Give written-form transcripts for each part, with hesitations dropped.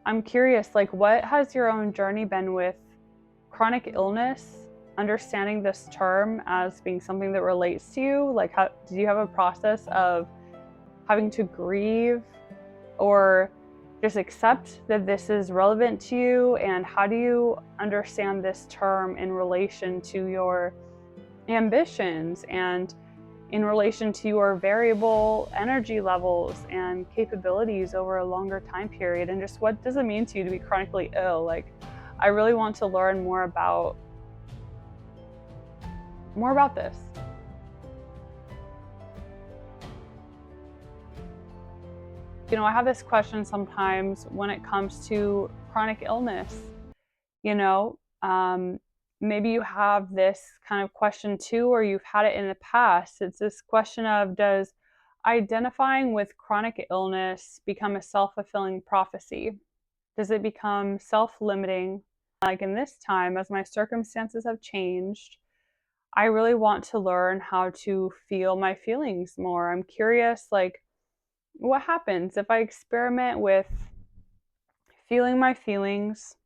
I'm curious, like, what has your own journey been with chronic illness? Understanding this term as being something that relates to you, like, how do you have a process of having to grieve or just accept that this is relevant to you? And how do you understand this term in relation to your ambitions and in relation to your variable energy levels and capabilities over a longer time period? And just what does it mean to you to be chronically ill? Like, I really want to learn more about this. I have this question sometimes when it comes to chronic illness. You know, um, Maybe you have this kind of question too, or you've had it in the past. It's this question of, does identifying with chronic illness become a self-fulfilling prophecy? Does it become self-limiting? Like in this time, as my circumstances have changed, I really want to learn how to feel my feelings more. I'm curious, like, what happens if I experiment with feeling my feelings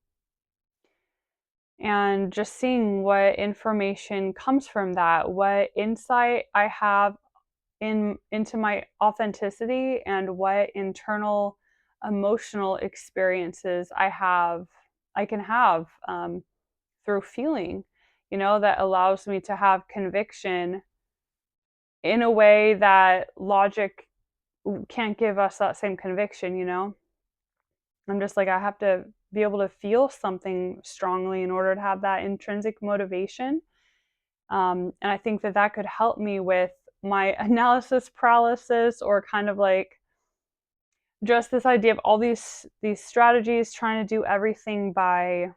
and just seeing what information comes from that, what insight I have into my authenticity, and what internal emotional experiences I can have through feeling, that allows me to have conviction in a way that logic can't give us that same conviction. I'm just like, I have to be able to feel something strongly in order to have that intrinsic motivation. And I think that could help me with my analysis paralysis, or kind of like just this idea of all these strategies, trying to do everything by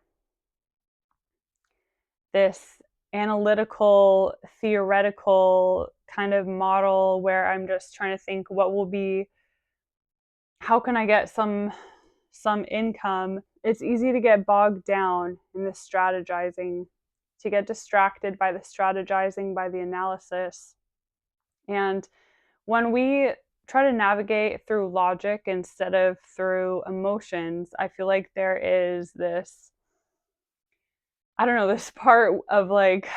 this analytical, theoretical kind of model, where I'm just trying to think how can I get some income. It's easy to get bogged down in the strategizing, to get distracted by the strategizing, by the analysis. And when we try to navigate through logic instead of through emotions, I feel like there is this, I don't know, this part of like,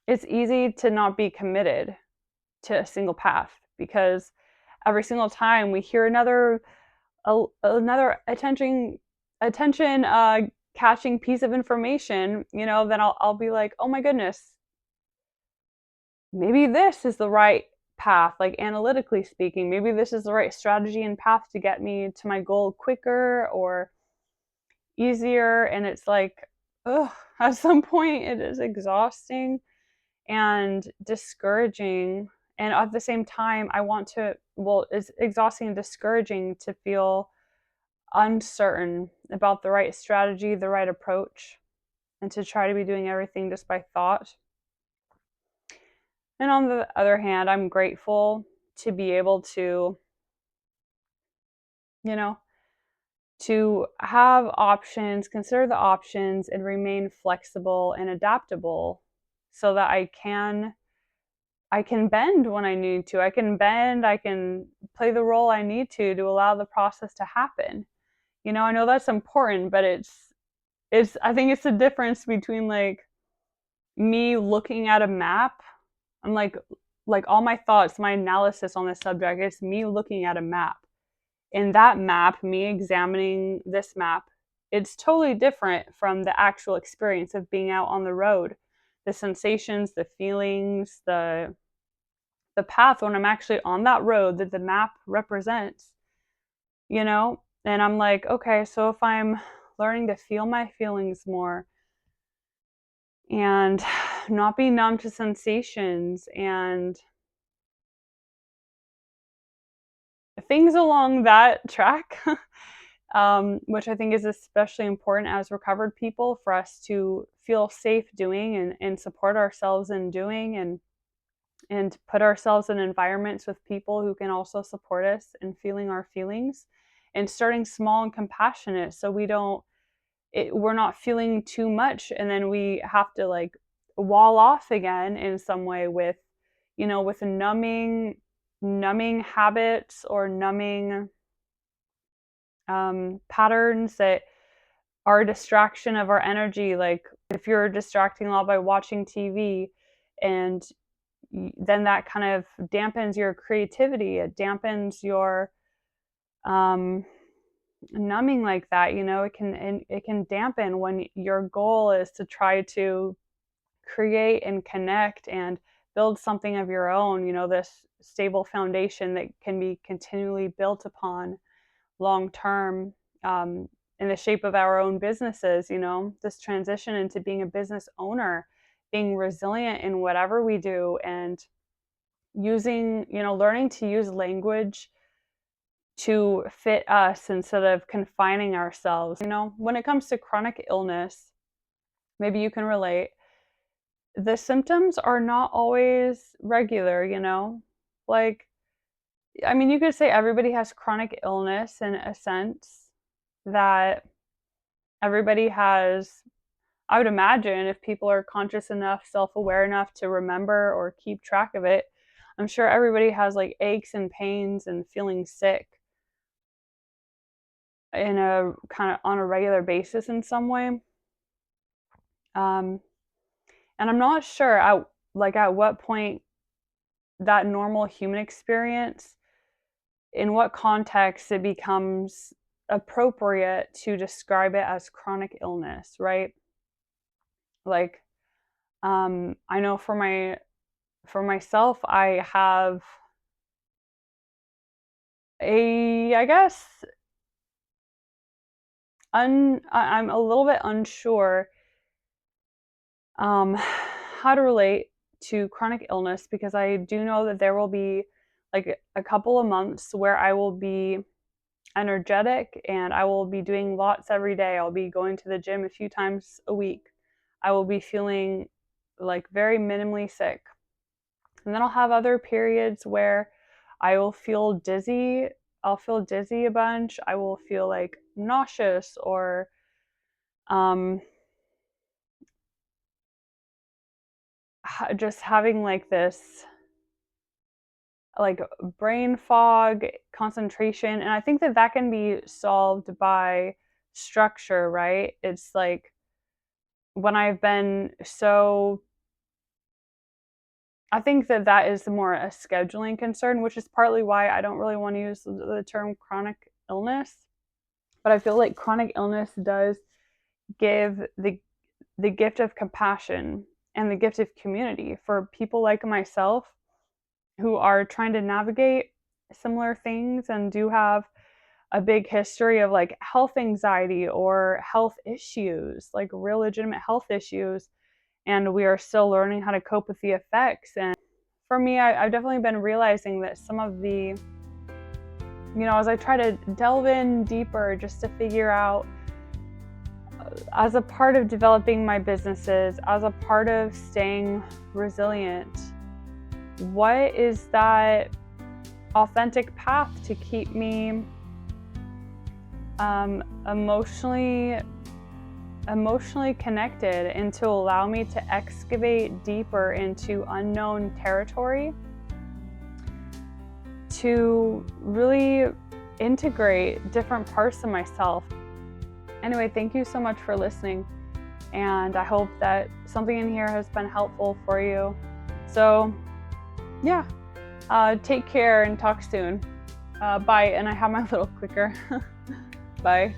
it's easy to not be committed to a single path, because every single time we hear another attention catching piece of information, then I'll be like, oh my goodness, maybe this is the right path, like analytically speaking, maybe this is the right strategy and path to get me to my goal quicker or easier. And it's like, ugh, at some point it is exhausting and discouraging. And at the same time, it's exhausting and discouraging to feel uncertain about the right strategy, the right approach, and to try to be doing everything just by thought. And on the other hand, I'm grateful to be able to, you know, to have options, consider the options, and remain flexible and adaptable, so that I can bend when I need to. I can bend, I can play the role I need to allow the process to happen. I know that's important, but I think it's the difference between like me looking at a map. I'm like all my thoughts, my analysis on this subject is me looking at a map. In that map, me examining this map, it's totally different from the actual experience of being out on the road. The sensations, the feelings, the path when I'm actually on that road that the map represents, And I'm like, okay, so if I'm learning to feel my feelings more and not be numb to sensations and things along that track, which I think is especially important as recovered people, for us to feel safe doing and support ourselves in doing, and put ourselves in environments with people who can also support us in feeling our feelings, and starting small and compassionate, so we're not feeling too much and then we have to like wall off again in some way with with numbing habits or numbing patterns that are a distraction of our energy. Like if you're distracting a lot by watching TV, and then that kind of dampens your creativity. It dampens your numbing like that. It can dampen when your goal is to try to create and connect and build something of your own. This stable foundation that can be continually built upon long term, in the shape of our own businesses. This transition into being a business owner, being resilient in whatever we do, and learning to use language to fit us instead of confining ourselves. When it comes to chronic illness, maybe you can relate, the symptoms are not always regular. Like, I mean, you could say everybody has chronic illness in a sense, that everybody has. I would imagine if people are conscious enough, self-aware enough to remember or keep track of it, I'm sure everybody has like aches and pains and feeling sick in a kind of on a regular basis in some way. And I'm not sure at what point that normal human experience, in what context it becomes appropriate to describe it as chronic illness, right? Like, I know for myself, I have I guess, I'm a little bit unsure how to relate to chronic illness, because I do know that there will be like a couple of months where I will be energetic and I will be doing lots every day. I'll be going to the gym a few times a week. I will be feeling like very minimally sick. And then I'll have other periods where I will feel dizzy. I'll feel dizzy a bunch. I will feel like nauseous, or just having like this like brain fog, concentration. And I think that can be solved by structure, right? It's like when I've been so, I think that is more a scheduling concern, which is partly why I don't really want to use the term chronic illness. But I feel like chronic illness does give the gift of compassion and the gift of community for people like myself who are trying to navigate similar things and do have a big history of like health anxiety or health issues, like real legitimate health issues. And we are still learning how to cope with the effects. And for me, I've definitely been realizing that some of the, as I try to delve in deeper just to figure out, as a part of developing my businesses, as a part of staying resilient, what is that authentic path to keep me emotionally connected, and to allow me to excavate deeper into unknown territory, to really integrate different parts of myself. Anyway, thank you so much for listening, and I hope that something in here has been helpful for you. So yeah, take care and talk soon. Bye. And I have my little clicker. Bye.